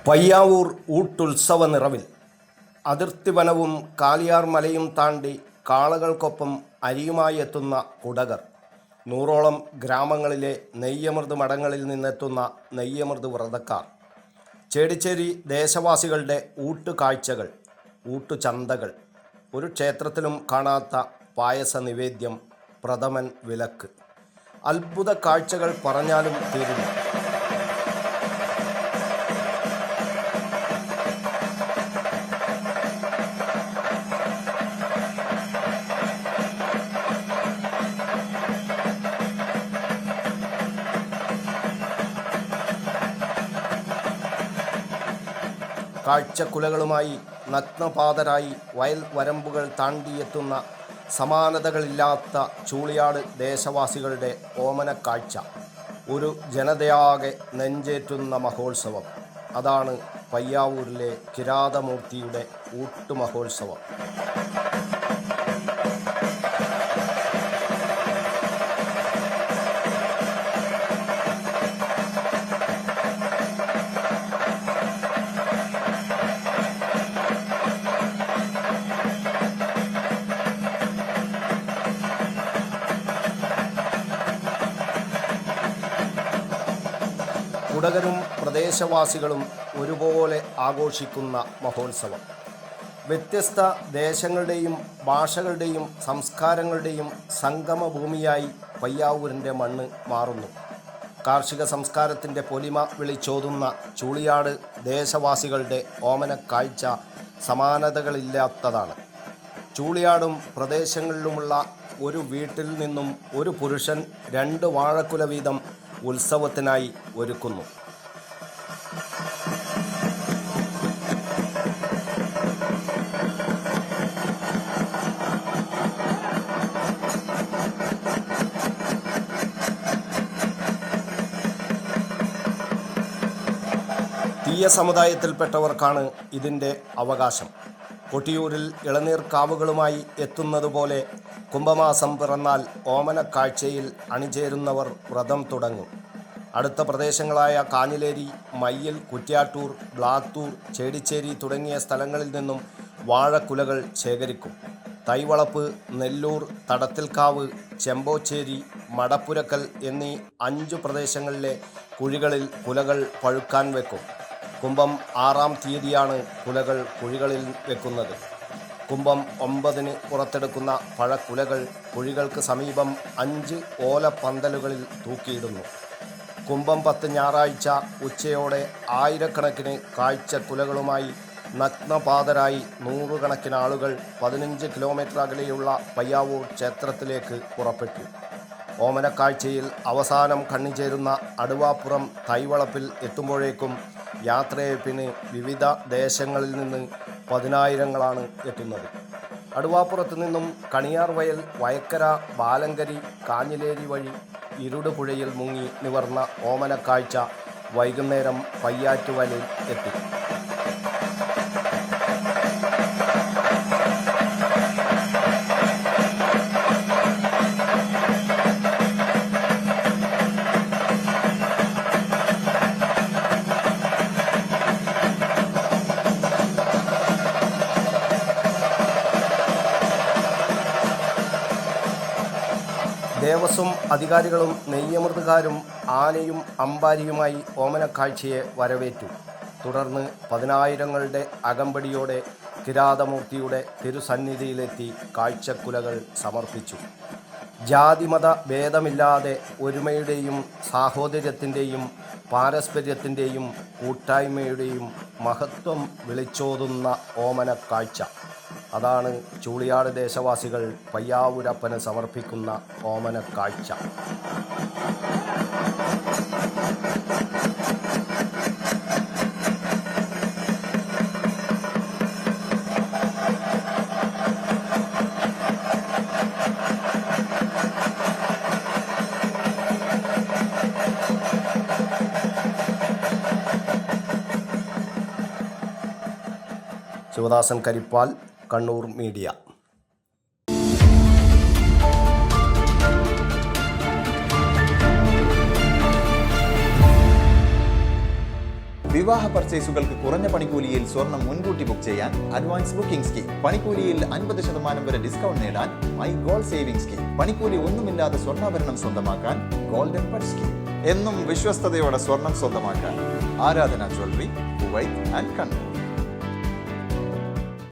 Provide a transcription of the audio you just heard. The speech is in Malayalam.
പയ്യാവൂർ ഊട്ടുത്സവ നിറവിൽ അതിർത്തി വനവും കാലിയാർ മലയും താണ്ടി കാളകൾക്കൊപ്പം അരിയുമായി എത്തുന്ന കുടകർ. 100ഓളം ഗ്രാമങ്ങളിലെ നെയ്യമൃത് മഠങ്ങളിൽ നിന്നെത്തുന്ന നെയ്യമൃത് വ്രതക്കാർ. ചേടിച്ചേരി ദേശവാസികളുടെ ഊട്ടുകാഴ്ചകൾ, ഊട്ടുചന്തകൾ, ഒരു ക്ഷേത്രത്തിലും കാണാത്ത പായസ നിവേദ്യം, പ്രഥമൻ വിലക്ക്. അത്ഭുത കാഴ്ചകൾ പറഞ്ഞാലും തീരില്ല. കാഴ്ചക്കുലകളുമായി നഗ്നപാതരായി വയൽ വരമ്പുകൾ താണ്ടിയെത്തുന്ന സമാനതകളില്ലാത്ത ചൂളിയാട് ദേശവാസികളുടെ ഓമനക്കാഴ്ച. ഒരു ജനതയാകെ നെഞ്ചേറ്റുന്ന മഹോത്സവം. അതാണ് പയ്യാവൂരിലെ കിരാതമൂർത്തിയുടെ ഊട്ടുമഹോത്സവം. കുടകരും പ്രദേശവാസികളും ഒരുപോലെ ആഘോഷിക്കുന്ന മഹോത്സവം. വ്യത്യസ്ത ദേശങ്ങളുടെയും ഭാഷകളുടെയും സംസ്കാരങ്ങളുടെയും സംഗമഭൂമിയായി പയ്യാവൂരിൻ്റെ മണ്ണ് മാറുന്നു. കാർഷിക സംസ്കാരത്തിൻ്റെ പൊലിമ വിളിച്ചോതുന്ന ചൂളിയാട് ദേശവാസികളുടെ ഓമനക്കാഴ്ച സമാനതകളില്ലാത്തതാണ്. ചൂളിയാടും പ്രദേശങ്ങളിലുമുള്ള ഒരു വീട്ടിൽ നിന്നും ഒരു പുരുഷൻ 2 വാഴക്കുല വീതം ഉത്സവത്തിനായി ഒരുക്കുന്നു. തീയ സമുദായത്തിൽപ്പെട്ടവർക്കാണ് ഇതിൻ്റെ അവകാശം. കൊട്ടിയൂരിൽ ഇളനീർ കാവുകളുമായി എത്തുന്നതുപോലെ കുംഭമാസം പിറന്നാൽ ഓമനക്കാഴ്ചയിൽ അണിചേരുന്നവർ വ്രതം തുടങ്ങും. അടുത്ത പ്രദേശങ്ങളായ കാഞ്ഞിലേരി, മയ്യിൽ, കുറ്റ്യാട്ടൂർ, ബ്ലാത്തൂർ, ചേടിച്ചേരി തുടങ്ങിയ സ്ഥലങ്ങളിൽ നിന്നും വാഴക്കുലകൾ ശേഖരിക്കും. തൈവളപ്പ്, നെല്ലൂർ, തടത്തിൽക്കാവ്, ചെമ്പോച്ചേരി, മടപ്പുരക്കൽ എന്നീ 5 പ്രദേശങ്ങളിലെ കുഴികളിൽ കുലകൾ പഴുക്കാൻ വെക്കും. കുംഭം 6-ാം തീയതിയാണ് കുലകൾ കുഴികളിൽ വെക്കുന്നത്. കുംഭം 9-ന് പുറത്തെടുക്കുന്ന പഴക്കുലകൾ കുഴികൾക്ക് സമീപം 5 ഓലപ്പന്തലുകളിൽ തൂക്കിയിടുന്നു. കുംഭം 10 ഞായറാഴ്ച ഉച്ചയോടെ ആയിരക്കണക്കിന് കാഴ്ചക്കുലകളുമായി നഗ്നപാതരായി 100 കണക്കിന് ആളുകൾ 15 കിലോമീറ്റർ അകലെയുള്ള പയ്യാവൂർ ക്ഷേത്രത്തിലേക്ക് പുറപ്പെട്ടു. ഓമനക്കാഴ്ചയിൽ അവസാനം കണ്ണിച്ചേരുന്ന അടുവാപ്പുറം തൈവളപ്പിൽ എത്തുമ്പോഴേക്കും യാത്രയപ്പിന് വിവിധ ദേശങ്ങളിൽ നിന്ന് പതിനായിരങ്ങളാണ് എത്തുന്നത്. അടുവാപ്പുറത്തു നിന്നും കണിയാർ വയൽ, വയക്കര, ബാലങ്കരി, കാഞ്ഞിലേരി വഴി ഇരുടുപുഴയിൽ മുങ്ങി നിവർന്ന ഓമനക്കാഴ്ച വൈകുന്നേരം പയ്യാറ്റുവലയിൽ എത്തി. ദേവസ്വം അധികാരികളും നെയ്യമൃതുകാരും ആനയും അമ്പാരിയുമായി ഓമനക്കാഴ്ചയെ വരവേറ്റു. തുടർന്ന് പതിനായിരങ്ങളുടെ അകമ്പടിയോടെ കിരാതമൂർത്തിയുടെ തിരുസന്നിധിയിലെത്തി കാഴ്ചക്കുലകൾ സമർപ്പിച്ചു. ജാതിമത ഭേദമില്ലാതെ ഒരുമയുടെയും സാഹോദര്യത്തിൻ്റെയും പാരസ്പര്യത്തിൻ്റെയും കൂട്ടായ്മയുടെയും മഹത്വം വിളിച്ചോതുന്ന ഓമനക്കാഴ്ച. അതാണ് ചൂളിയാട് ദേശവാസികൾ പയ്യാവൂരപ്പന് സമർപ്പിക്കുന്ന ഓമനക്കാഴ്ച. ശിവദാസൻ കരിപ്പാൽ, കണ്ണൂർ മീഡിയ. വിവാഹ പർച്ചേസുകൾക്ക് കുറഞ്ഞ പണിക്കൂലിയിൽ സ്വർണം മുൻകൂട്ടി ബുക്ക് ചെയ്യാൻ അഡ്വാൻസ് ബുക്കിംഗ് സ്കീം. പണിക്കൂലിയിൽ 50% വരെ ഡിസ്കൗണ്ട് നേടാൻ മൈ ഗോൾഡ് സേവിംഗ് സ്കീം. പണിക്കൂലി ഒന്നുമില്ലാതെ സ്വർണ്ണാഭരണം സ്വന്തമാക്കാൻ ഗോൾഡൻ ബഡ് സ്കീം. എന്നും വിശ്വസ്തയോടെ സ്വർണം സ്വന്തമാക്കാൻ ആരാധന ജ്വല്ലറി, കുവൈറ്റ് ആൻഡ് കണ്ണൂർ.